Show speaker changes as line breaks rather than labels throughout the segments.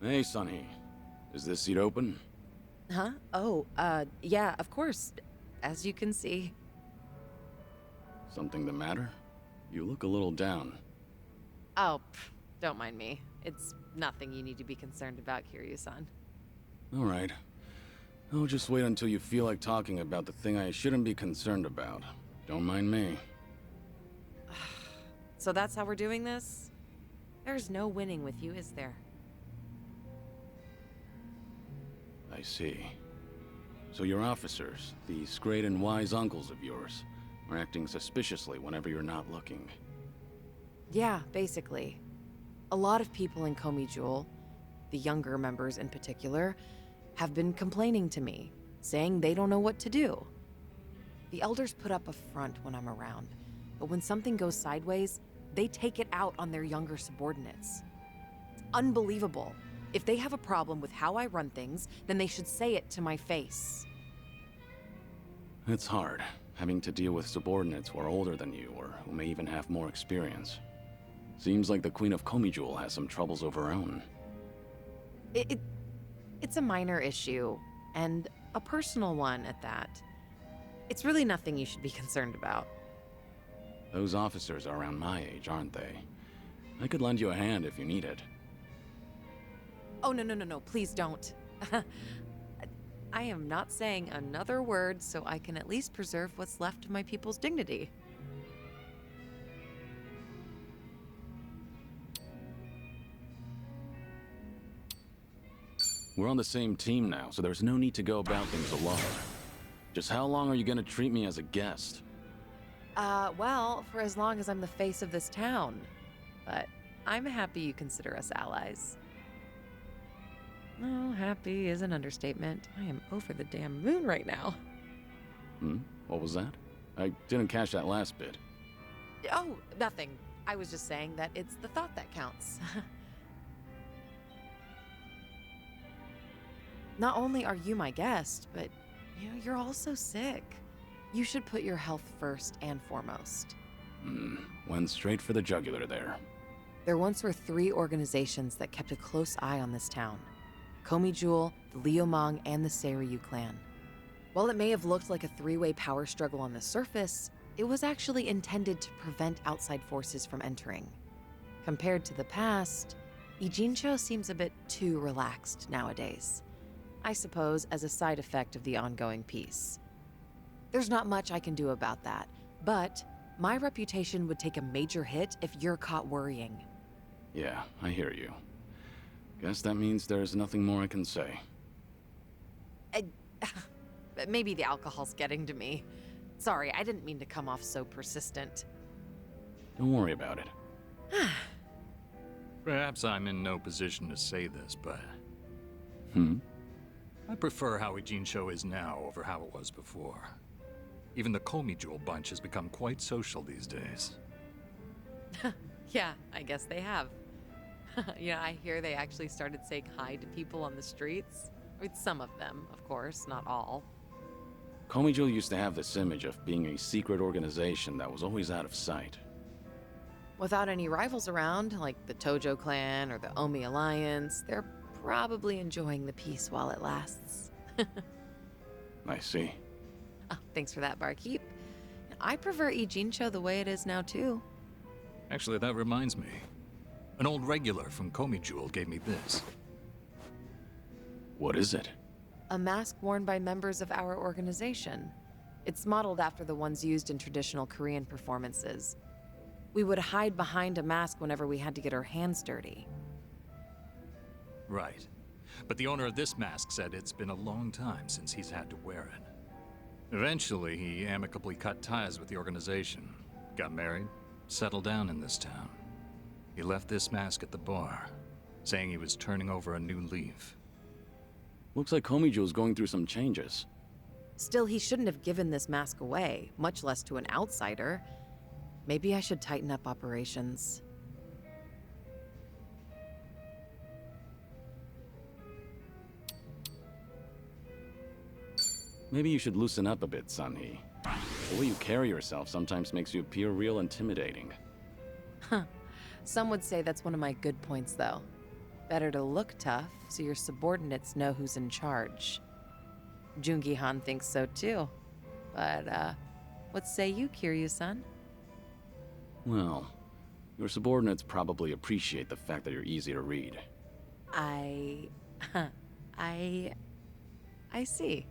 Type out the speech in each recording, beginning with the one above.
Hey, Sunny. Is this seat open?
Huh? Oh, yeah, of course. As you can see.
Something the matter? You look a little down.
Oh, don't mind me. It's nothing you need to be concerned about, Kiryu-san.
Alright. I'll just wait until you feel like talking about the thing I shouldn't be concerned about. Don't mind me.
So that's how we're doing this? There's no winning with you, is there?
I see. So your officers, these great and wise uncles of yours, are acting suspiciously whenever you're not looking.
Yeah, basically. A lot of people in Komi Jewel, the younger members in particular, have been complaining to me, saying they don't know what to do. The elders put up a front when I'm around, but when something goes sideways, they take it out on their younger subordinates. It's unbelievable. If they have a problem with how I run things, then they should say it to my face.
It's hard, having to deal with subordinates who are older than you, or who may even have more experience. Seems like the Queen of Komi Jewel has some troubles of her own.
It's a minor issue, and a personal one at that. It's really nothing you should be concerned about.
Those officers are around my age, aren't they? I could lend you a hand if you need it.
Oh, no, please don't. I am not saying another word so I can at least preserve what's left of my people's dignity.
We're on the same team now, so there's no need to go about things alone. Just how long are you gonna treat me as a guest?
Well, for as long as I'm the face of this town. But I'm happy you consider us allies. Oh, happy is an understatement. I am over the damn moon right now.
What was that? I didn't catch that last bit.
Oh, nothing. I was just saying that it's the thought that counts. Not only are you my guest, but you're also sick. You should put your health first and foremost.
Went straight for the jugular there.
There once were 3 organizations that kept a close eye on this town. Komi Jewel, the Liumang, and the Seiryu clan. While it may have looked like a 3-way power struggle on the surface, it was actually intended to prevent outside forces from entering. Compared to the past, Ijincho seems a bit too relaxed nowadays. I suppose as a side effect of the ongoing peace. There's not much I can do about that, but my reputation would take a major hit if you're caught worrying.
Yeah, I hear you. Guess that means there's nothing more I can say.
Maybe the alcohol's getting to me. Sorry, I didn't mean to come off so persistent.
Don't worry about it.
Perhaps I'm in no position to say this, but I prefer how Ijincho is now over how it was before. Even the Komi Jewel bunch has become quite social these days.
Yeah, I guess they have. I hear they actually started saying hi to people on the streets. I mean, some of them, of course, not all.
Komi Jewel used to have this image of being a secret organization that was always out of sight.
Without any rivals around, like the Tojo clan or the Omi Alliance, they're probably enjoying the peace while it lasts.
I see.
Oh, thanks for that, barkeep. I prefer Ijincho the way it is now, too.
Actually, that reminds me. An old regular from Komi Jewel gave me this.
What is it?
A mask worn by members of our organization. It's modeled after the ones used in traditional Korean performances. We would hide behind a mask whenever we had to get our hands dirty.
Right. But the owner of this mask said it's been a long time since he's had to wear it. Eventually, he amicably cut ties with the organization, got married, settled down in this town. He left this mask at the bar, saying he was turning over a new leaf.
Looks like Komi Jewel's going through some changes.
Still, he shouldn't have given this mask away, much less to an outsider. Maybe I should tighten up operations.
Maybe you should loosen up a bit, Sunhee. The way you carry yourself sometimes makes you appear real intimidating.
Some would say that's one of my good points, though. Better to look tough so your subordinates know who's in charge. Jungi-han thinks so too. But, what say you, Kiryu-san?
Well, your subordinates probably appreciate the fact that you're easy to read.
I see.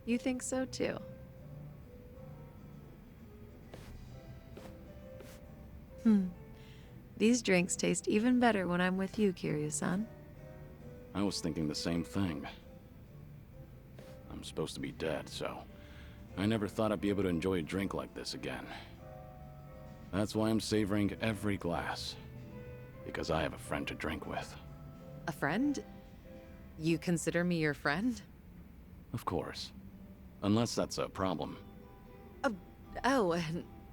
You think so too. These drinks taste even better when I'm with you, Kiryu-san.
I was thinking the same thing. I'm supposed to be dead, so I never thought I'd be able to enjoy a drink like this again. That's why I'm savoring every glass. Because I have a friend to drink with.
A friend? You consider me your friend?
Of course. Unless that's a problem.
Oh,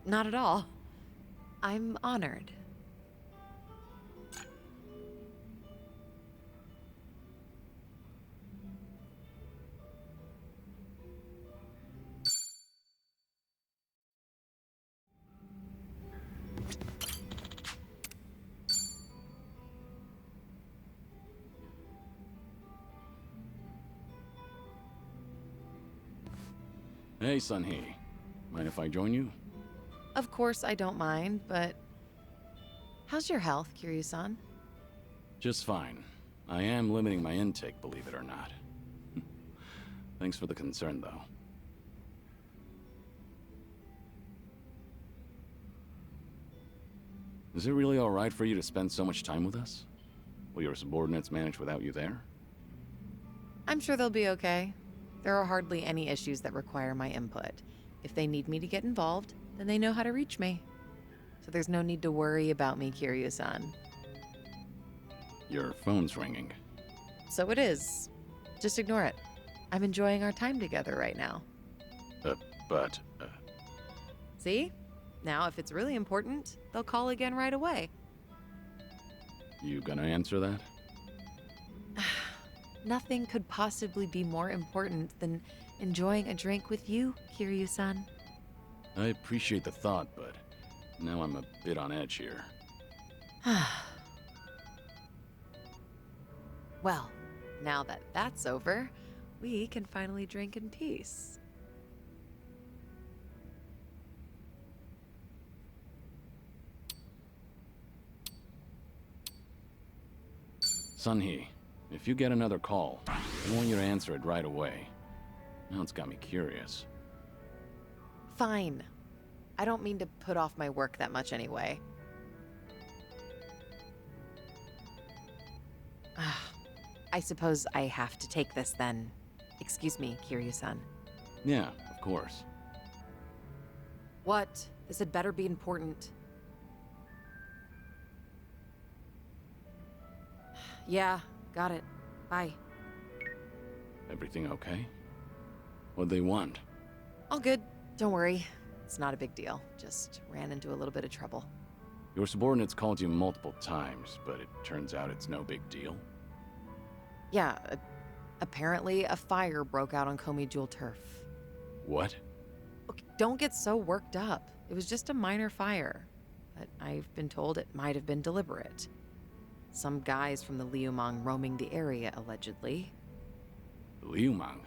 not at all. I'm honored.
Hey, Sunhee. Mind if I join you?
Of course I don't mind, but... How's your health, Kiryu-san?
Just fine. I am limiting my intake, believe it or not. Thanks for the concern, though. Is it really alright for you to spend so much time with us? Will your subordinates manage without you there?
I'm sure they'll be okay. There are hardly any issues that require my input. If they need me to get involved, then they know how to reach me. So there's no need to worry about me, Kiryu-san.
Your phone's ringing.
So it is. Just ignore it. I'm enjoying our time together right now.
But...
See? Now, if it's really important, they'll call again right away.
You gonna answer that?
Nothing could possibly be more important than enjoying a drink with you, Kiryu-san.
I appreciate the thought, but now I'm a bit on edge here.
Well, now that that's over, we can finally drink in peace.
Sunhee, if you get another call, I want you to answer it right away. Now it's got me curious.
Fine. I don't mean to put off my work that much anyway. I suppose I have to take this then. Excuse me, Kiryu-san.
Yeah, of course.
What? This had better be important. Yeah, got it. Bye.
Everything okay? What'd they want?
All good. Don't worry. It's not a big deal. Just ran into a little bit of trouble.
Your subordinates called you multiple times, but it turns out it's no big deal.
Yeah, apparently a fire broke out on Komi Jewel turf.
What?
Look, don't get so worked up. It was just a minor fire. But I've been told it might have been deliberate. Some guys from the Liumang roaming the area, allegedly.
Liumang?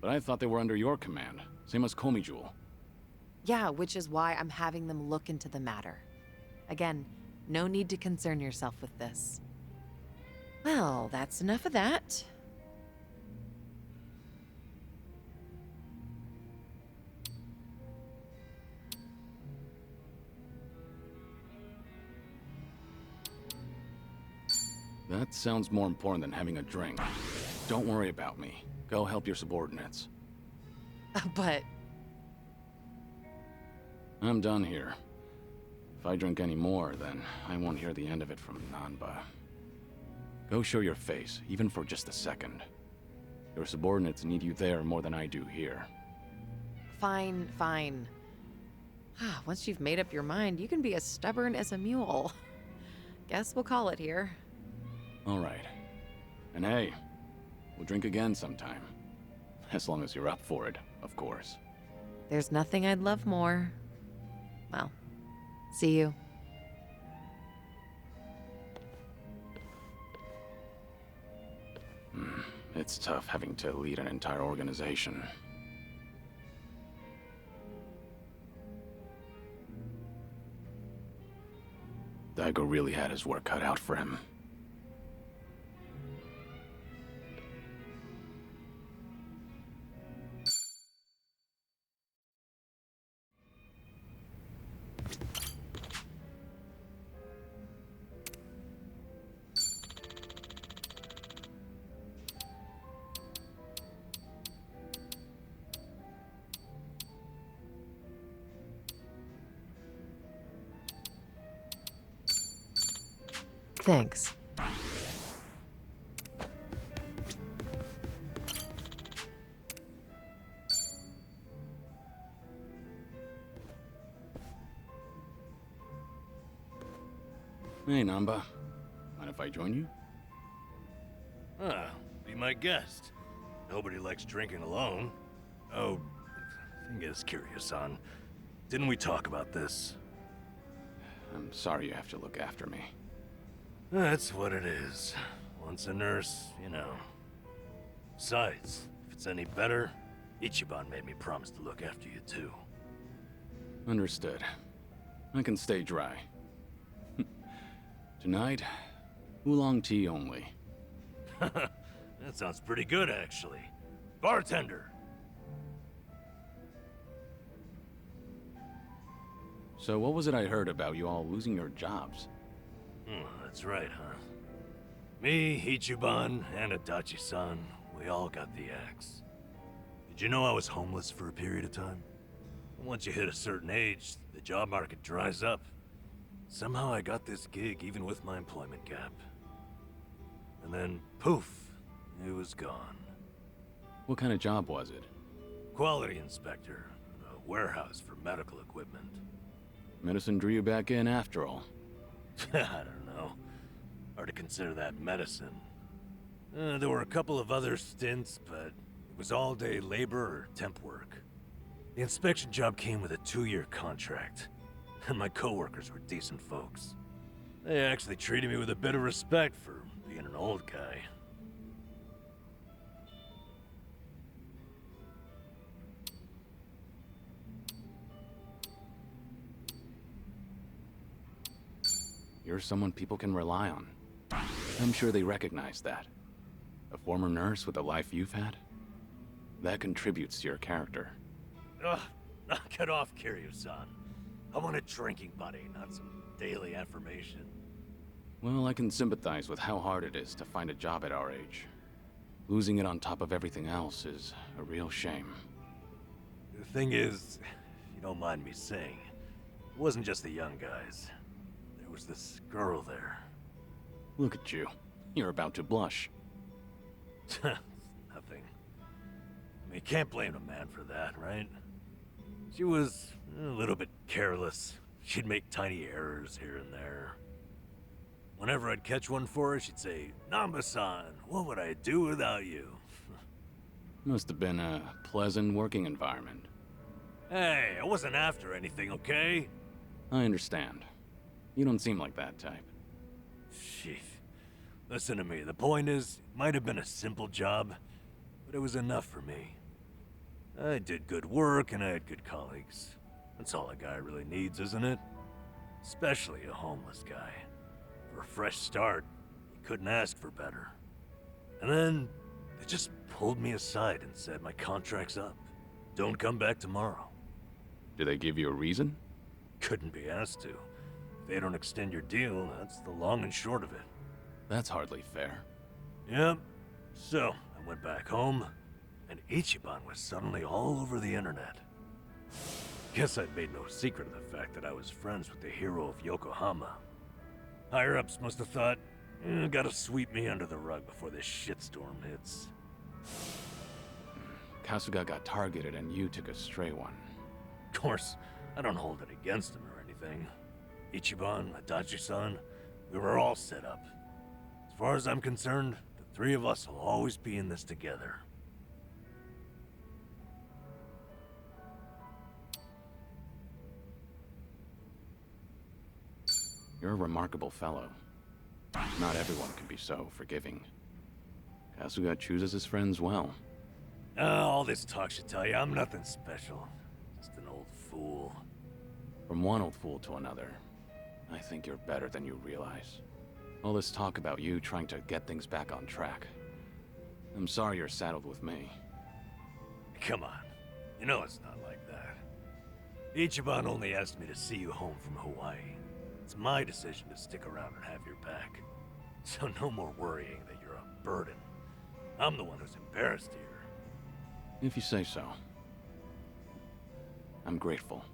But I thought they were under your command, same as Komi Jewel.
Yeah, which is why I'm having them look into the matter. Again, no need to concern yourself with this. Well, that's enough of that.
That sounds more important than having a drink. Don't worry about me. Go help your subordinates.
But...
I'm done here. If I drink any more, then I won't hear the end of it from Nanba. Go show your face, even for just a second. Your subordinates need you there more than I do here.
Fine, fine. Once you've made up your mind, you can be as stubborn as a mule. Guess we'll call it here.
All right. And hey, we'll drink again sometime. As long as you're up for it, of course.
There's nothing I'd love more. Well, see you.
It's tough having to lead an entire organization. Daigo really had his work cut out for him.
Thanks.
Hey, Namba. Mind if I join you?
Ah, be my guest. Nobody likes drinking alone. Oh, thing is, Kiryu-san, didn't we talk about this?
I'm sorry you have to look after me.
That's what it is. Once a nurse, you know. Besides, if it's any better, Ichiban made me promise to look after you too.
Understood. I can stay dry. Tonight, oolong tea only.
That sounds pretty good, actually. Bartender!
So what was it I heard about you all losing your jobs?
That's right, huh? Me, Ichiban, and Adachi-san, we all got the axe. Did you know I was homeless for a period of time? Once you hit a certain age, the job market dries up. Somehow I got this gig even with my employment gap. And then, poof, it was gone.
What kind of job was it?
Quality inspector, a warehouse for medical equipment.
Medicine drew you back in after all.
I don't know. Hard to consider that medicine. There were a couple of other stints, but it was all-day labor or temp work. The inspection job came with a 2-year contract, and my coworkers were decent folks. They actually treated me with a bit of respect for being an old guy.
You're someone people can rely on. I'm sure they recognize that. A former nurse with the life you've had? That contributes to your character.
Ugh, knock it off, Kiryu-san. I want a drinking buddy, not some daily affirmation.
Well, I can sympathize with how hard it is to find a job at our age. Losing it on top of everything else is a real shame.
The thing is, if you don't mind me saying, it wasn't just the young guys. There was this girl there.
Look at you. You're about to blush.
Nothing. I mean, you can't blame a man for that, right? She was a little bit careless. She'd make tiny errors here and there. Whenever I'd catch one for her, she'd say, "Namba-san, what would I do without you?"
Must have been a pleasant working environment.
Hey, I wasn't after anything, okay?
I understand. You don't seem like that type.
Shit. Listen to me, the point is, it might have been a simple job, but it was enough for me. I did good work and I had good colleagues. That's all a guy really needs, isn't it? Especially a homeless guy. For a fresh start, you couldn't ask for better. And then, they just pulled me aside and said my contract's up. Don't come back tomorrow.
Did they give you a reason?
Couldn't be asked to. If they don't extend your deal, that's the long and short of it.
That's hardly fair.
Yep. So, I went back home, and Ichiban was suddenly all over the internet. Guess I'd made no secret of the fact that I was friends with the hero of Yokohama. Higher-ups must have thought, gotta sweep me under the rug before this shitstorm hits.
Kasuga got targeted and you took a stray one.
Of course, I don't hold it against him or anything. Ichiban, Adachi-san, we were all set up. As far as I'm concerned, the three of us will always be in this together.
You're a remarkable fellow. Not everyone can be so forgiving. Kasuga chooses his friends well.
All this talk should tell you I'm nothing special. Just an old fool.
From one old fool to another, I think you're better than you realize. All this talk about you trying to get things back on track. I'm sorry you're saddled with me.
Come on. You know it's not like that. Ichiban only asked me to see you home from Hawaii. It's my decision to stick around and have your back. So no more worrying that you're a burden. I'm the one who's embarrassed here.
If you say so. I'm grateful.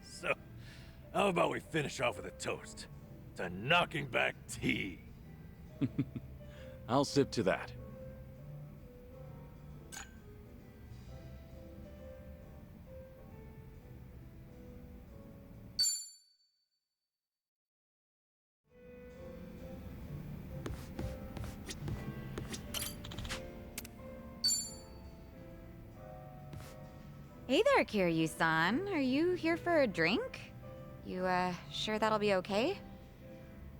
So, how about we finish off with a toast to knocking back tea?
I'll sip to that.
Hey there, Kiryu-san. Are you here for a drink? You, sure that'll be okay?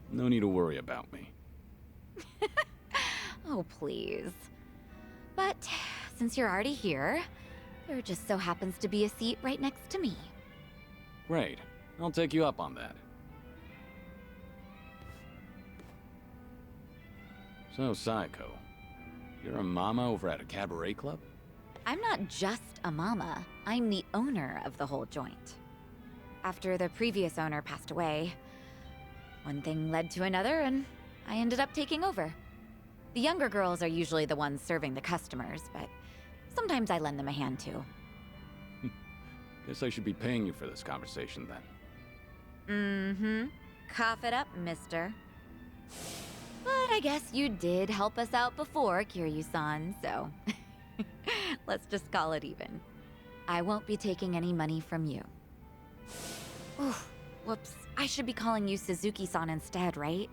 No need to worry about me.
Oh, please. But, since you're already here, there just so happens to be a seat right next to me.
Great. I'll take you up on that. So, Saeko, you're a mama over at a cabaret club?
I'm not just a mama. I'm the owner of the whole joint. After the previous owner passed away, one thing led to another, and I ended up taking over. The younger girls are usually the ones serving the customers, but sometimes I lend them a hand too.
Guess I should be paying you for this conversation then.
Mm-hmm. Cough it up, mister. But I guess you did help us out before, Kiryu-san, so... let's just call it even. I won't be taking any money from you. Oof, whoops. I should be calling you Suzuki-san instead, right?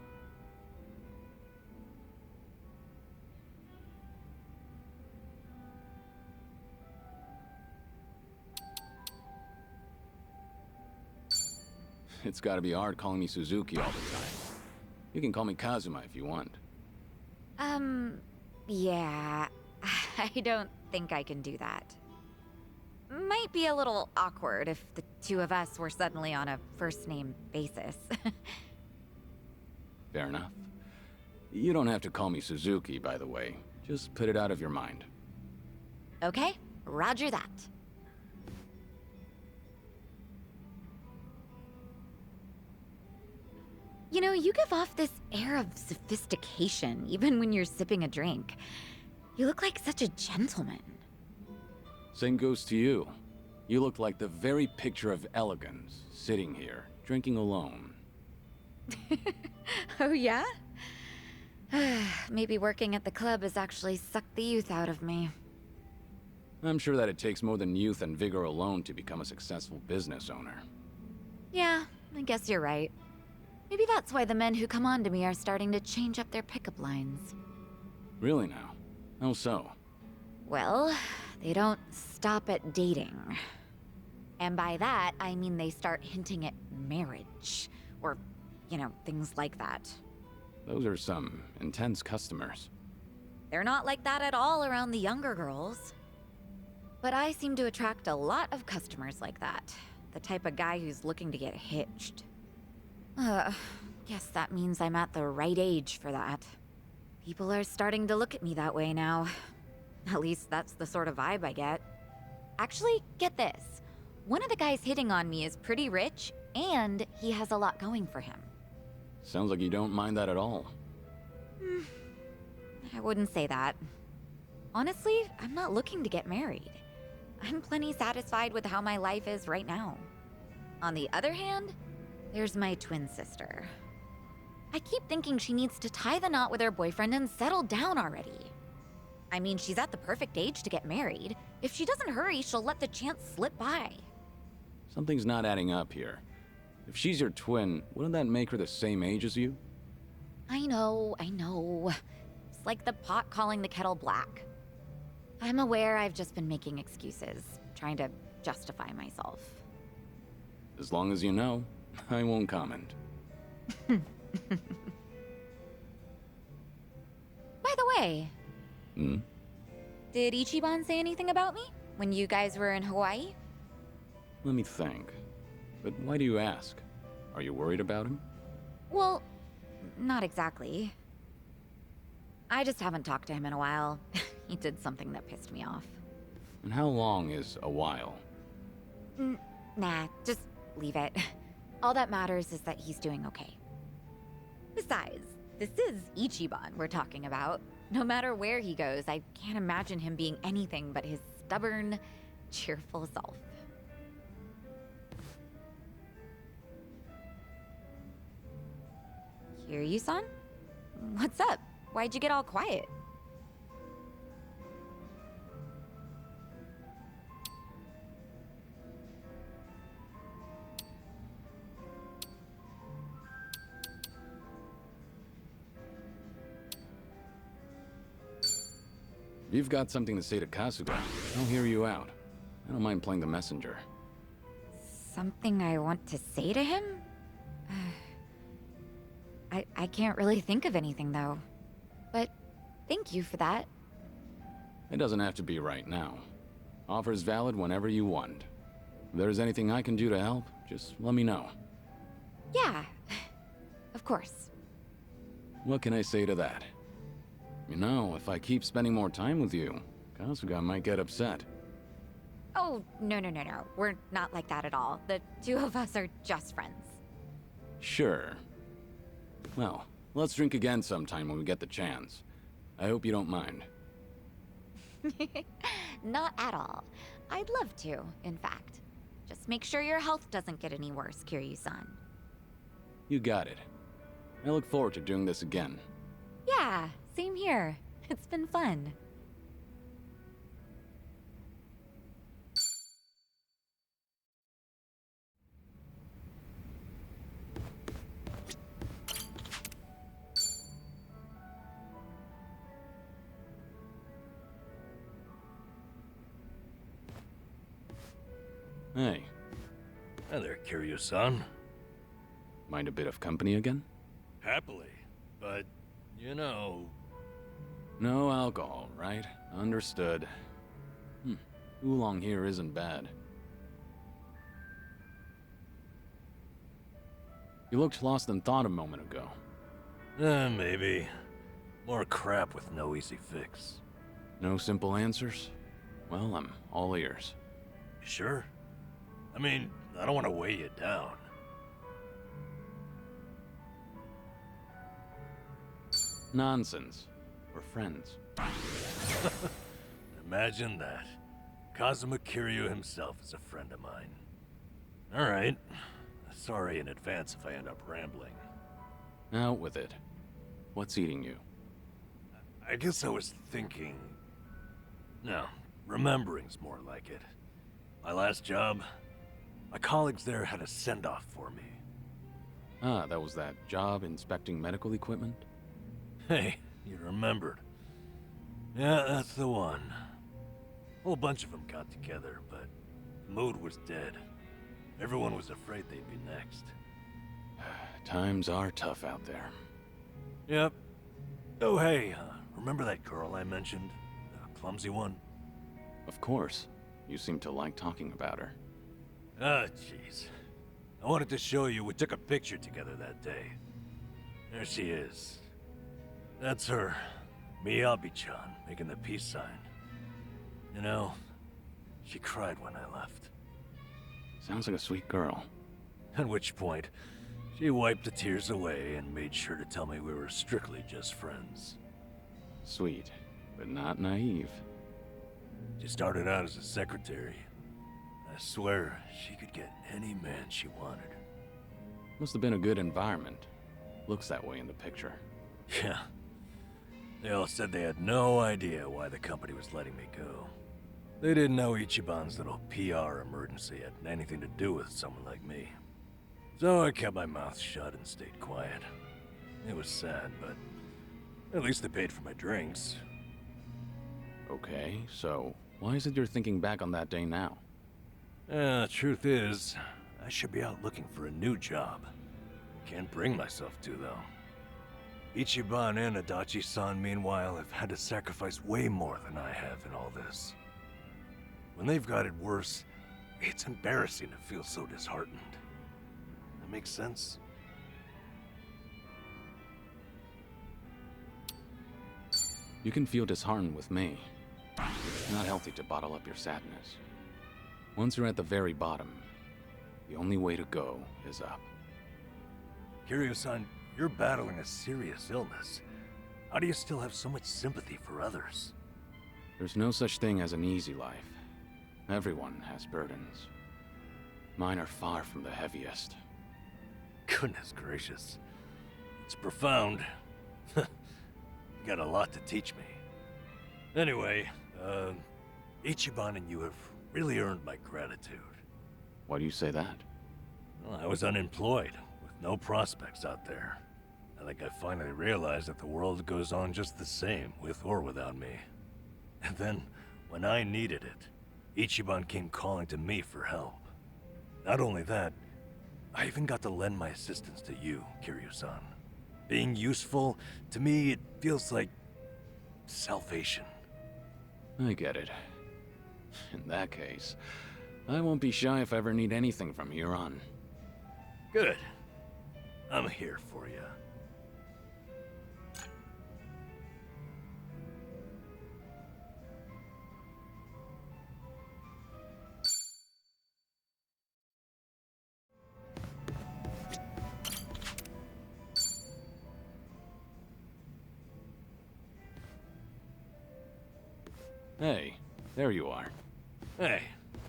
It's gotta be hard calling me Suzuki all the time. You can call me Kazuma if you want.
Yeah. I don't think I can do that. Might be a little awkward if the two of us were suddenly on a first-name basis.
Fair enough. You don't have to call me Suzuki, by the way. Just put it out of your mind.
Okay, roger that. You know, you give off this air of sophistication, even when you're sipping a drink. You look like such a gentleman.
Same goes to you. You look like the very picture of elegance, sitting here, drinking alone.
Oh, yeah? Maybe working at the club has actually sucked the youth out of me.
I'm sure that it takes more than youth and vigor alone to become a successful business owner.
Yeah, I guess you're right. Maybe that's why the men who come on to me are starting to change up their pickup lines.
Really now? How so?
Well, they don't stop at dating. And by that, I mean they start hinting at marriage. Or, you know, things like that.
Those are some intense customers.
They're not like that at all around the younger girls. But I seem to attract a lot of customers like that. The type of guy who's looking to get hitched. Guess that means I'm at the right age for that. People are starting to look at me that way now. At least that's the sort of vibe I get. Actually, get this. One of the guys hitting on me is pretty rich, and he has a lot going for him.
Sounds like you don't mind that at all.
I wouldn't say that. Honestly, I'm not looking to get married. I'm plenty satisfied with how my life is right now. On the other hand, there's my twin sister. I keep thinking she needs to tie the knot with her boyfriend and settle down already. I mean, she's at the perfect age to get married. If she doesn't hurry, she'll let the chance slip by.
Something's not adding up here. If she's your twin, wouldn't that make her the same age as you?
I know. It's like the pot calling the kettle black. I'm aware I've just been making excuses, trying to justify myself.
As long as you know, I won't comment.
way.
Hmm?
Did Ichiban say anything about me when you guys were in Hawaii?
Let me think. But why do you ask? Are you worried about him?
Well, not exactly. I just haven't talked to him in a while. He did something that pissed me off.
And how long is a while?
Nah, just leave it. All that matters is that he's doing okay. Besides, this is Ichiban we're talking about. No matter where he goes, I can't imagine him being anything but his stubborn, cheerful self. Kiryu-san? What's up? Why'd you get all quiet?
If you've got something to say to Kasuga, I'll hear you out. I don't mind playing the messenger.
Something I want to say to him? I can't really think of anything, though. But thank you for that.
It doesn't have to be right now. Offer's valid whenever you want. If there's anything I can do to help, just let me know.
Yeah, of course.
What can I say to that? You know, if I keep spending more time with you, Kasuga might get upset.
Oh, no. We're not like that at all. The two of us are just friends.
Sure. Well, let's drink again sometime when we get the chance. I hope you don't mind.
Not at all. I'd love to, in fact. Just make sure your health doesn't get any worse, Kiryu-san.
You got it. I look forward to doing this again.
Yeah, same here. It's been fun.
Hey,
Hi there, Kiryu-san.
mind a bit of company again?
Happily. But, you know...
No alcohol, right? Understood. Oolong here isn't bad. You looked lost in thought a moment ago.
maybe. More crap with no easy fix.
No simple answers? Well, I'm all ears.
You sure? I mean, I don't want to weigh you down.
Nonsense. We're friends.
Imagine that. Kazuma Kiryu himself is a friend of mine. Alright. Sorry in advance if I end up rambling.
Out with it. What's eating you?
I guess I was thinking... No, remembering's more like it. My last job, my colleagues there had a send-off for me.
Ah, that was that job inspecting medical equipment?
Hey, you remembered. Yeah, that's the one. A whole bunch of them got together, but the mood was dead. Everyone was afraid they'd be next.
Times are tough out there.
Yep. Oh, hey, remember that girl I mentioned? The clumsy one?
Of course. You seem to like talking about her.
Ah, jeez. I wanted to show you we took a picture together that day. There she is. That's her. Miyabi-chan, making the peace sign. You know, she cried when I left.
Sounds like a sweet girl.
At which point, she wiped the tears away and made sure to tell me we were strictly just friends.
Sweet, but not naive.
She started out as a secretary. I swear, she could get any man she wanted.
Must have been a good environment. Looks that way in the picture.
Yeah. They all said they had no idea why the company was letting me go. They didn't know Ichiban's little PR emergency had anything to do with someone like me. So I kept my mouth shut and stayed quiet. It was sad, but at least they paid for my drinks.
Okay, so why is it you're thinking back on that day now?
The truth is, I should be out looking for a new job. Can't bring myself to, though. Ichiban and Adachi-san, meanwhile, have had to sacrifice way more than I have in all this. When they've got it worse, it's embarrassing to feel so disheartened. That makes sense?
You can feel disheartened with me. It's not healthy to bottle up your sadness. Once you're at the very bottom, the only way to go is up.
Kiryu-san, you're battling a serious illness. How do you still have so much sympathy for others?
There's no such thing as an easy life. Everyone has burdens. Mine are far from the heaviest.
Goodness gracious. It's profound. You got a lot to teach me. Anyway, Ichiban and you have really earned my gratitude.
Why do you say that?
Well, I was unemployed, with no prospects out there. I think I finally realized that the world goes on just the same, with or without me. And then, when I needed it, Ichiban came calling to me for help. Not only that, I even got to lend my assistance to you, Kiryu-san. Being useful, to me, it feels like salvation.
I get it. In that case, I won't be shy if I ever need anything from here on.
Good. I'm here for you.
Hey, there you are.
Hey,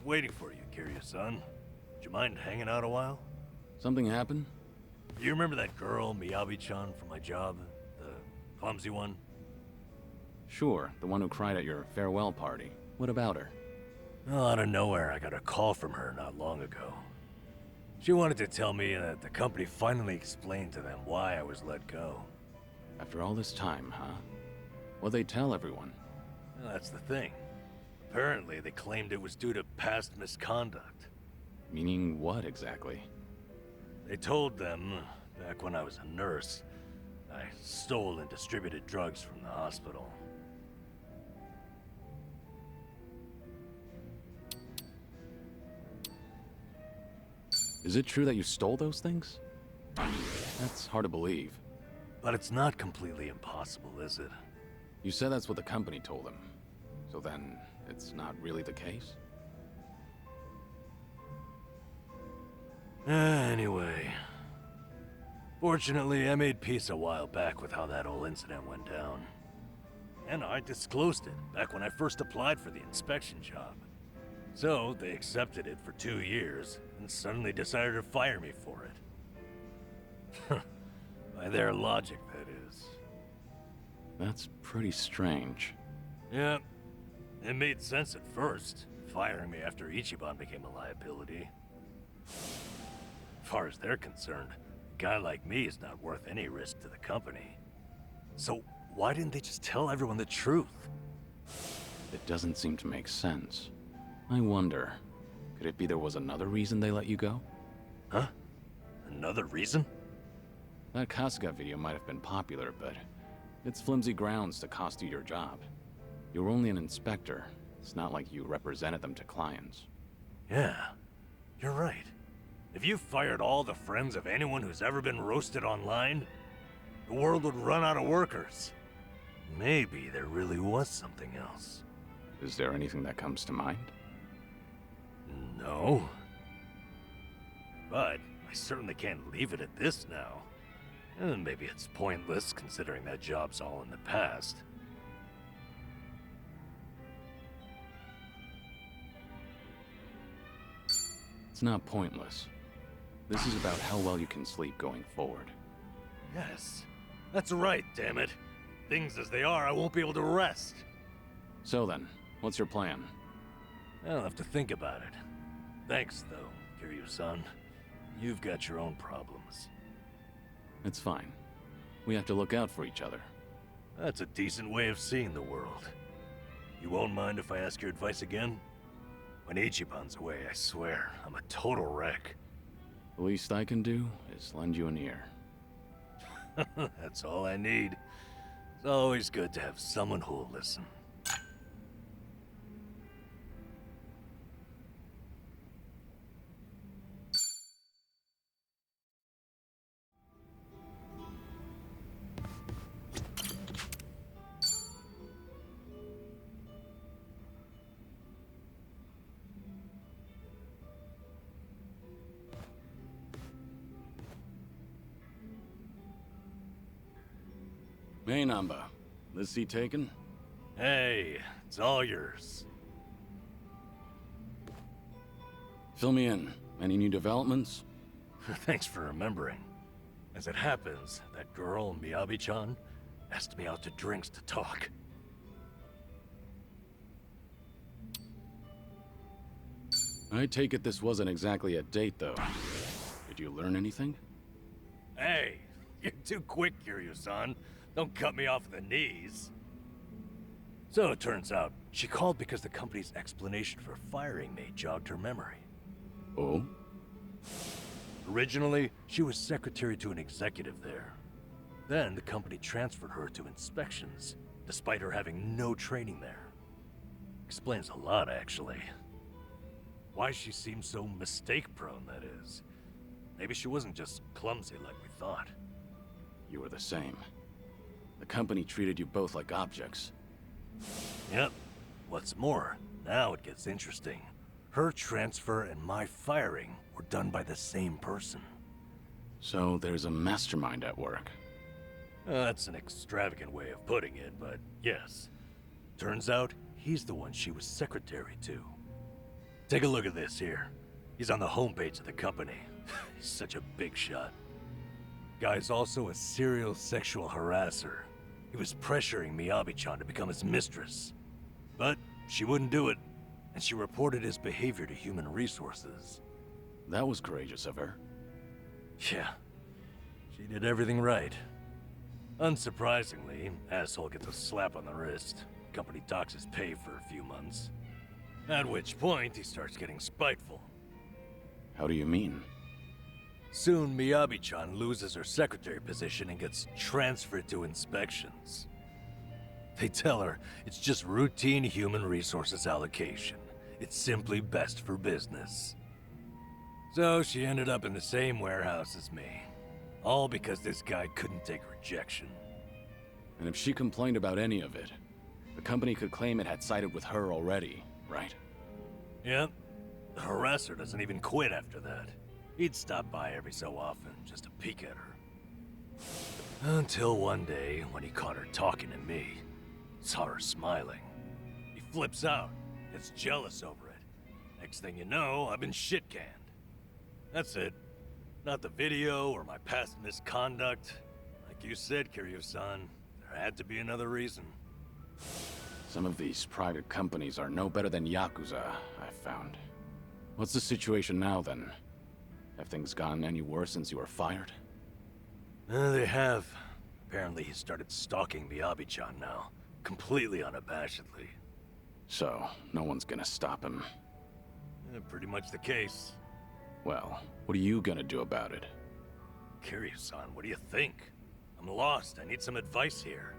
waiting for you, Kiryu-san. Would you mind hanging out a while?
Something happened?
You remember that girl, Miyabi-chan, from my job? The clumsy one?
Sure, the one who cried at your farewell party. What about her?
Well, out of nowhere, I got a call from her not long ago. She wanted to tell me that the company finally explained to them why I was let go.
After all this time, huh? What'd they tell everyone?
Well, that's the thing. Apparently, they claimed it was due to past misconduct.
Meaning what exactly?
They told them, back when I was a nurse, I stole and distributed drugs from the hospital.
Is it true that you stole those things? That's hard to believe.
But it's not completely impossible, is it?
You said that's what the company told them. So then, it's not really the case?
Anyway. Fortunately, I made peace a while back with how that whole incident went down. And I disclosed it back when I first applied for the inspection job. So, they accepted it for 2 years, and suddenly decided to fire me for it. By their logic, that is.
That's pretty strange.
Yeah, it made sense at first, firing me after Ichiban became a liability. As far as they're concerned, a guy like me is not worth any risk to the company. So why didn't they just tell everyone the truth?
It doesn't seem to make sense. I wonder, could it be there was another reason they let you go?
Huh? Another reason?
That Kasuga video might have been popular, but it's flimsy grounds to cost you your job. You were only an inspector. It's not like you represented them to clients.
Yeah, you're right. If you fired all the friends of anyone who's ever been roasted online, the world would run out of workers. Maybe there really was something else.
Is there anything that comes to mind?
No. But I certainly can't leave it at this now. And maybe it's pointless considering that job's all in the past.
It's not pointless. This is about how well you can sleep going forward.
Yes, that's right, damn it. Things as they are, I won't be able to rest.
So then, what's your plan?
I'll have to think about it. Thanks, though, Kiryu-san. You've got your own problems.
It's fine. We have to look out for each other.
That's a decent way of seeing the world. You won't mind if I ask your advice again? When Ichiban's away, I swear, I'm a total wreck.
The least I can do is lend you an ear.
That's all I need. It's always good to have someone who'll listen.
Hey, Namba. This seat taken?
Hey, it's all yours.
Fill me in. Any new developments?
Thanks for remembering. As it happens, that girl, Miyabi-chan, asked me out to drinks to talk.
I take it this wasn't exactly a date, though. Did you learn anything?
Hey, you're too quick, Kiryu-san. Don't cut me off at the knees. So it turns out, she called because the company's explanation for firing me jogged her memory.
Oh?
Originally, she was secretary to an executive there. Then the company transferred her to inspections, despite her having no training there. Explains a lot, actually. Why she seems so mistake-prone, that is. Maybe she wasn't just clumsy like we thought.
You were the same. The company treated you both like objects.
Yep. What's more, now it gets interesting. Her transfer and my firing were done by the same person.
So there's a mastermind at work.
That's an extravagant way of putting it, but yes. Turns out, he's the one she was secretary to. Take a look at this here. He's on the homepage of the company. He's such a big shot. Guy's also a serial sexual harasser. He was pressuring Miyabi-chan to become his mistress. But she wouldn't do it, and she reported his behavior to Human Resources.
That was courageous of her.
Yeah, she did everything right. Unsurprisingly, asshole gets a slap on the wrist. Company docks his pay for a few months. At which point, he starts getting spiteful.
How do you mean?
Soon, Miyabi-chan loses her secretary position and gets transferred to inspections. They tell her it's just routine human resources allocation. It's simply best for business. So she ended up in the same warehouse as me. All because this guy couldn't take rejection.
And if she complained about any of it, the company could claim it had sided with her already, right?
Yep. The harasser doesn't even quit after that. He'd stop by every so often just to peek at her. Until one day, when he caught her talking to me, saw her smiling. He flips out, gets jealous over it. Next thing you know, I've been shit-canned. That's it. Not the video or my past misconduct. Like you said, Kiryu-san, there had to be another reason.
Some of these private companies are no better than Yakuza, I've found. What's the situation now, then? Have things gotten any worse since you were fired?
They have. Apparently he started stalking Miyabi-chan now, completely unabashedly.
So, no one's gonna stop him.
Pretty much the case.
Well, what are you gonna do about it?
Kiryu-san, what do you think? I'm lost. I need some advice here.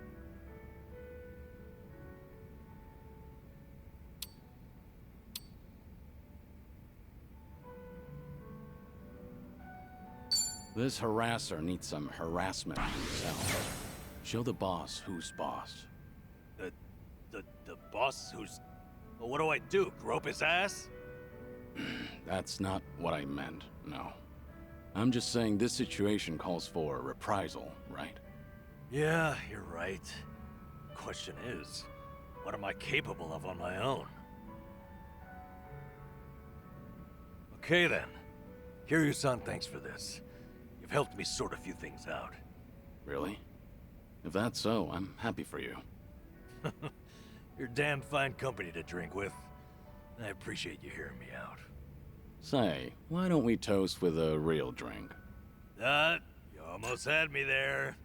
This harasser needs some harassment himself. Show the boss who's boss.
The boss who's... Well, what do I do? Grope his ass?
That's not what I meant, no. I'm just saying this situation calls for reprisal, right?
Yeah, you're right. Question is, what am I capable of on my own? Okay then. Kiryu-san, thanks for this. You've helped me sort a few things out.
Really? If that's so, I'm happy for you.
You're damn fine company to drink with. I appreciate you hearing me out.
Say, why don't we toast with a real drink?
You almost had me there.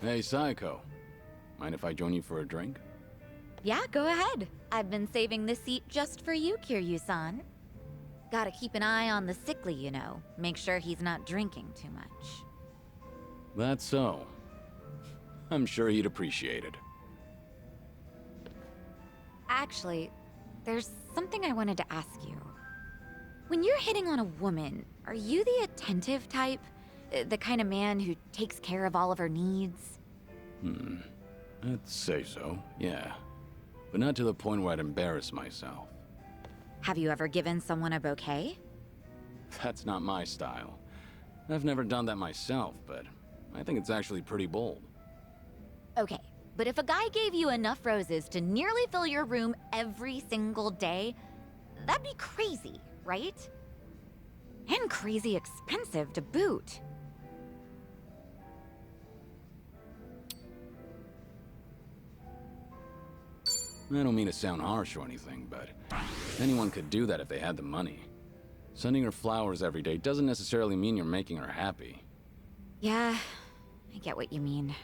Hey, Saiko. Mind if I join you for a drink?
Yeah, go ahead. I've been saving this seat just for you, Kiryu-san. Gotta keep an eye on the sickly, you know. Make sure he's not drinking too much.
That's so. I'm sure he'd appreciate it.
Actually, there's something I wanted to ask you. When you're hitting on a woman, are you the attentive type? The kind of man who takes care of all of her needs?
I'd say so, yeah. But not to the point where I'd embarrass myself.
Have you ever given someone a bouquet?
That's not my style. I've never done that myself, but I think it's actually pretty bold.
Okay, but if a guy gave you enough roses to nearly fill your room every single day, that'd be crazy, right? And crazy expensive to boot.
I don't mean to sound harsh or anything, but anyone could do that if they had the money. Sending her flowers every day doesn't necessarily mean you're making her happy.
Yeah, I get what you mean.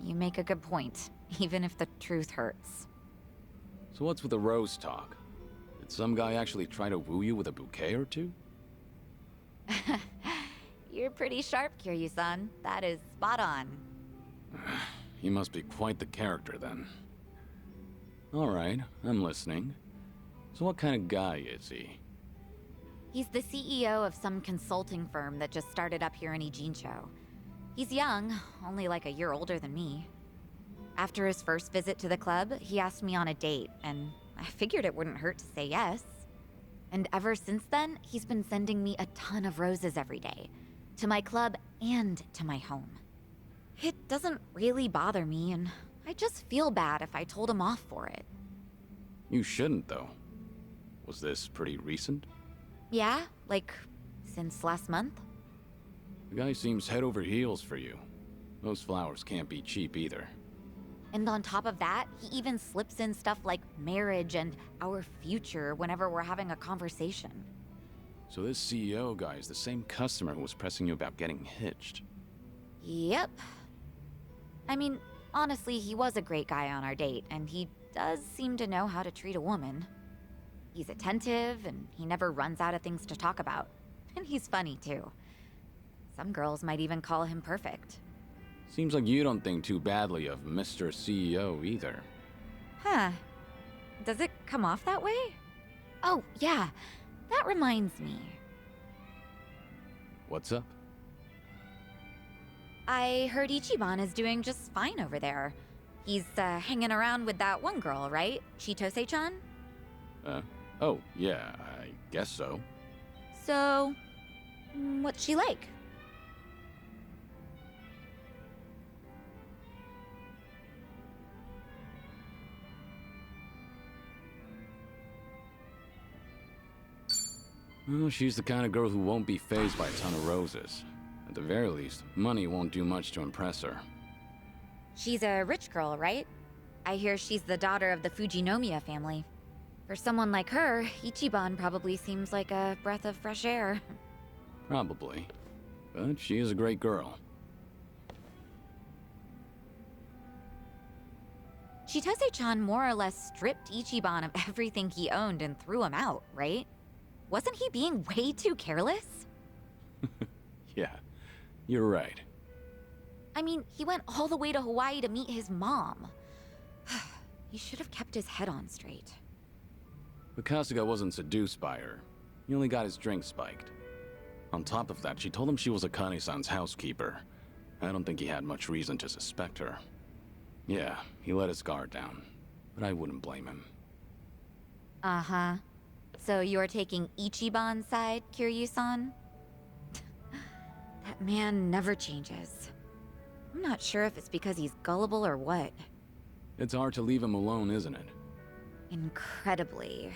You make a good point, even if the truth hurts.
So what's with the rose talk? Did some guy actually try to woo you with a bouquet or two?
You're pretty sharp, Kiryu-san. That is spot on.
He must be quite the character then. Alright, I'm listening. So what kind of guy is he?
He's the CEO of some consulting firm that just started up here in Ijincho. He's young, only like a year older than me. After his first visit to the club, he asked me on a date, and I figured it wouldn't hurt to say yes. And ever since then, he's been sending me a ton of roses every day. To my club and to my home. It doesn't really bother me, and I just feel bad if I told him off for it.
You shouldn't, though. Was this pretty recent?
Yeah, like, since last month?
The guy seems head over heels for you. Those flowers can't be cheap either.
And on top of that, he even slips in stuff like marriage and our future whenever we're having a conversation.
So this CEO guy is the same customer who was pressing you about getting hitched.
Yep. I mean, honestly, he was a great guy on our date, and he does seem to know how to treat a woman. He's attentive, and he never runs out of things to talk about. And he's funny, too. Some girls might even call him perfect.
Seems like you don't think too badly of Mr. CEO either.
Huh. Does it come off that way? Oh, yeah. That reminds me.
What's up?
I heard Ichiban is doing just fine over there. He's, hanging around with that one girl, right? Chitose-chan?
Oh, yeah, I guess so.
So, what's she like?
Well, she's the kind of girl who won't be fazed by a ton of roses. At the very least, money won't do much to impress her.
She's a rich girl, right? I hear she's the daughter of the Fujinomiya family. For someone like her, Ichiban probably seems like a breath of fresh air.
Probably. But she is a great girl.
Chitose-chan more or less stripped Ichiban of everything he owned and threw him out, right? Wasn't he being way too careless?
Yeah, you're right.
I mean, he went all the way to Hawaii to meet his mom. He should have kept his head on straight.
But Kasuga wasn't seduced by her. He only got his drink spiked. On top of that, she told him she was Akane-san's housekeeper. I don't think he had much reason to suspect her. Yeah, he let his guard down. But I wouldn't blame him.
Uh-huh. So you're taking Ichiban's side, Kiryu-san? That man never changes. I'm not sure if it's because he's gullible or what.
It's hard to leave him alone, isn't it?
Incredibly.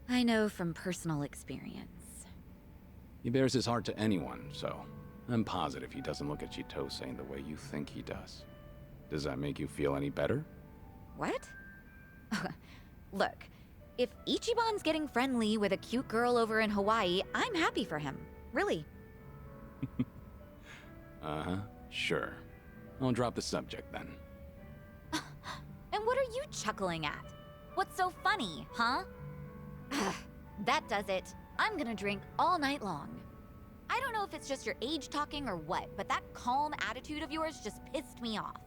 I know from personal experience.
He bears his heart to anyone, so I'm positive he doesn't look at Chitose in the way you think he does. Does that make you feel any better?
What? Look, if Ichiban's getting friendly with a cute girl over in Hawaii, I'm happy for him. Really.
Uh-huh. Sure. I'll drop the subject then.
And what are you chuckling at? What's so funny, huh? That does it. I'm gonna drink all night long. I don't know if it's just your age talking or what, but that calm attitude of yours just pissed me off.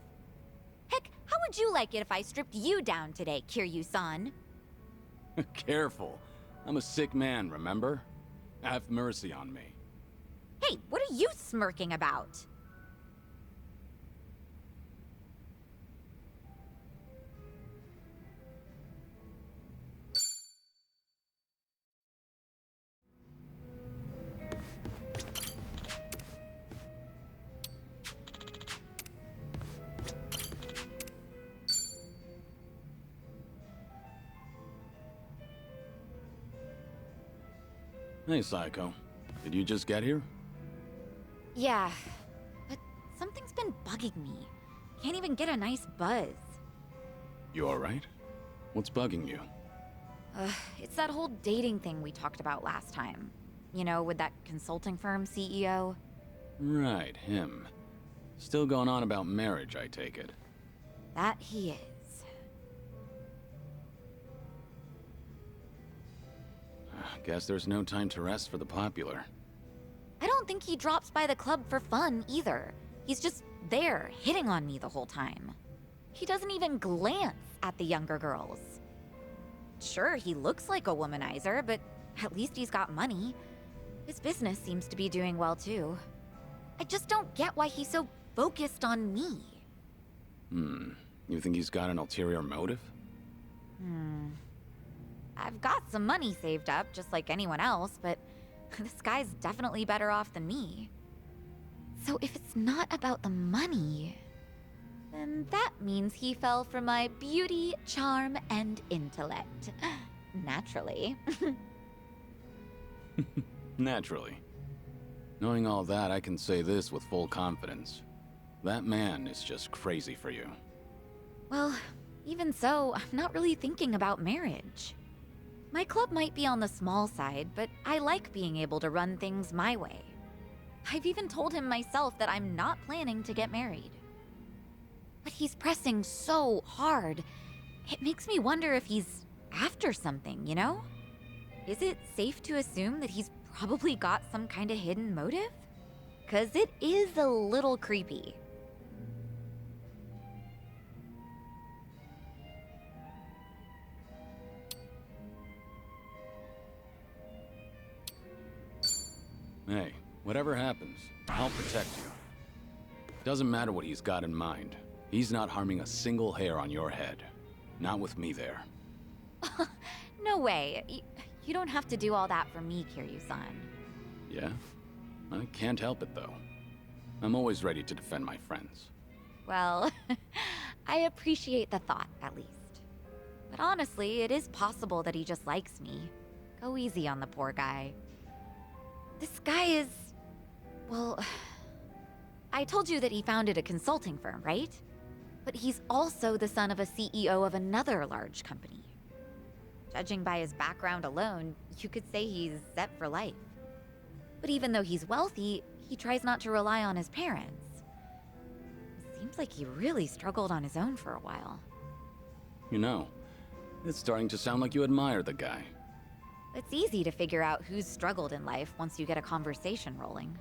Heck, how would you like it if I stripped you down today, Kiryu-san?
Careful. I'm a sick man, remember? Have mercy on me.
Hey, what are you smirking about?
Hey, Psycho. Did you just get here?
Yeah, but something's been bugging me. Can't even get a nice buzz.
You alright? What's bugging you?
It's that whole dating thing we talked about last time. You know, with that consulting firm CEO.
Right, him. Still going on about marriage, I take it.
That he is.
Guess there's no time to rest for the popular.
I don't think he drops by the club for fun either. He's just there, hitting on me the whole time. He doesn't even glance at the younger girls. Sure, he looks like a womanizer, but at least he's got money. His business seems to be doing well too. I just don't get why he's so focused on me.
You think he's got an ulterior motive?
I've got some money saved up, just like anyone else, but this guy's definitely better off than me. So if it's not about the money, then that means he fell for my beauty, charm, and intellect. Naturally.
Naturally. Knowing all that, I can say this with full confidence. That man is just crazy for you.
Well, even so, I'm not really thinking about marriage. My club might be on the small side, but I like being able to run things my way. I've even told him myself that I'm not planning to get married. But he's pressing so hard. It makes me wonder if he's after something, you know? Is it safe to assume that he's probably got some kind of hidden motive? 'Cause it is a little creepy.
Hey, whatever happens, I'll protect you. Doesn't matter what he's got in mind. He's not harming a single hair on your head. Not with me there.
No way. You don't have to do all that for me, Kiryu-san.
Yeah? I can't help it, though. I'm always ready to defend my friends.
Well, I appreciate the thought, at least. But honestly, it is possible that he just likes me. Go easy on the poor guy. This guy is... well... I told you that he founded a consulting firm, right? But he's also the son of a CEO of another large company. Judging by his background alone, you could say he's set for life. But even though he's wealthy, he tries not to rely on his parents. It seems like he really struggled on his own for a while.
You know, it's starting to sound like you admire the guy.
It's easy to figure out who's struggled in life once you get a conversation rolling.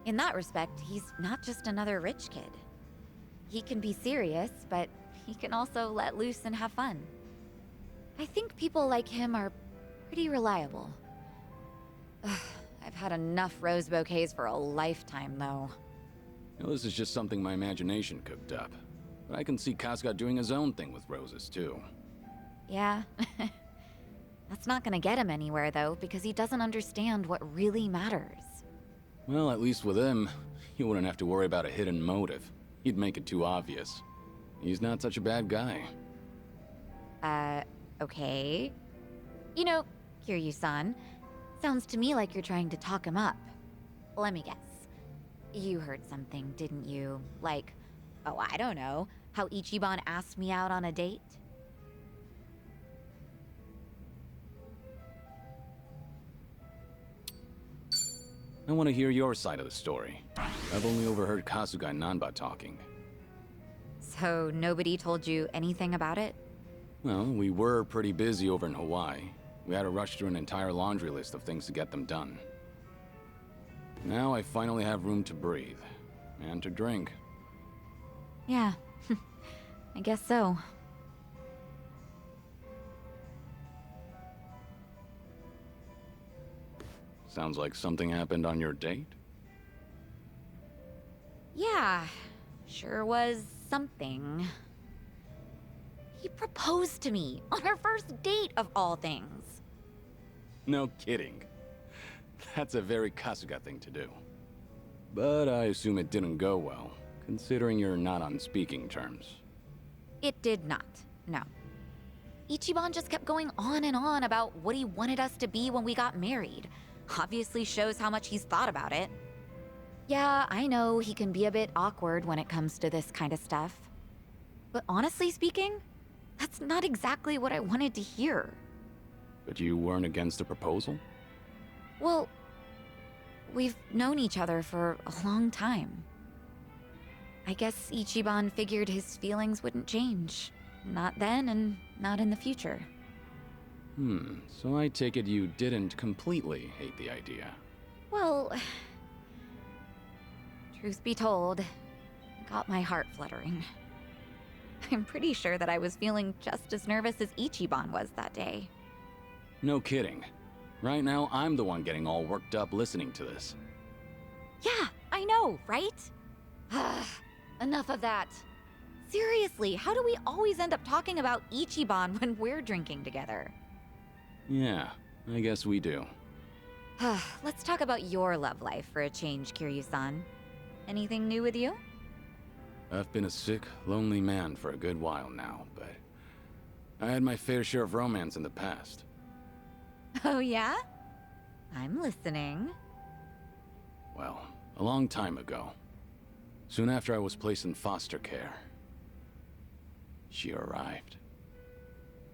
In that respect, he's not just another rich kid. He can be serious, but he can also let loose and have fun. I think people like him are pretty reliable. Ugh, I've had enough rose bouquets for a lifetime, though.
Now, this is just something my imagination cooked up. But I can see Kasuga doing his own thing with roses, too.
Yeah. That's not gonna get him anywhere, though, because he doesn't understand what really matters.
Well, at least with him, you wouldn't have to worry about a hidden motive. He'd make it too obvious. He's not such a bad guy.
Okay. You know, Kiryu-san, sounds to me like you're trying to talk him up. Let me guess. You heard something, didn't you? Like, oh, I don't know, how Ichiban asked me out on a date?
I want to hear your side of the story. I've only overheard Kasuga and Nanba talking.
So nobody told you anything about it?
Well, we were pretty busy over in Hawaii. We had to rush through an entire laundry list of things to get them done. Now I finally have room to breathe. And to drink.
Yeah, I guess so.
Sounds like something happened on your date?
Yeah, sure was something. He proposed to me on our first date of all things.
No kidding. That's a very Kasuga thing to do. But I assume it didn't go well, considering you're not on speaking terms.
It did not, no. Ichiban just kept going on and on about what he wanted us to be when we got married. Obviously shows how much he's thought about it. Yeah, I know he can be a bit awkward when it comes to this kind of stuff. But honestly speaking, that's not exactly what I wanted to hear.
But you weren't against the proposal?
Well, we've known each other for a long time. I guess Ichiban figured his feelings wouldn't change. Not then and not in the future.
So I take it you didn't completely hate the idea.
Well, truth be told, it got my heart fluttering. I'm pretty sure that I was feeling just as nervous as Ichiban was that day.
No kidding. Right now, I'm the one getting all worked up listening to this.
Yeah, I know, right? Enough of that. Seriously, how do we always end up talking about Ichiban when we're drinking together?
Yeah, I guess we do.
Let's talk about your love life for a change, Kiryu-san. Anything new with you?
I've been a sick, lonely man for a good while now, but I had my fair share of romance in the past.
Oh yeah? I'm listening.
Well, a long time ago. Soon after I was placed in foster care. She arrived.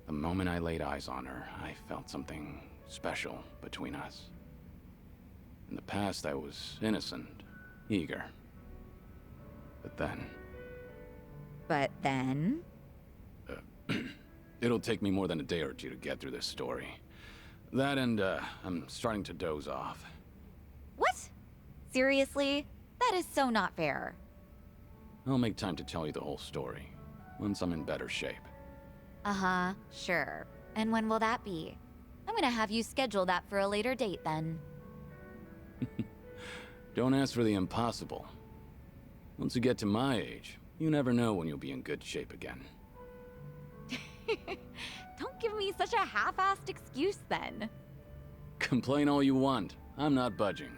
The moment I laid eyes on her, I felt something special between us. In the past, I was innocent, eager. But then... It'll take me more than a day or two to get through this story. That and, I'm starting to doze off.
What? Seriously? That is so not fair.
I'll make time to tell you the whole story, once I'm in better shape.
Uh-huh, sure. And when will that be? I'm gonna have you schedule that for a later date then.
Don't ask for the impossible. Once you get to my age, you never know when you'll be in good shape again.
Don't give me such a half-assed excuse then.
Complain all you want. I'm not budging.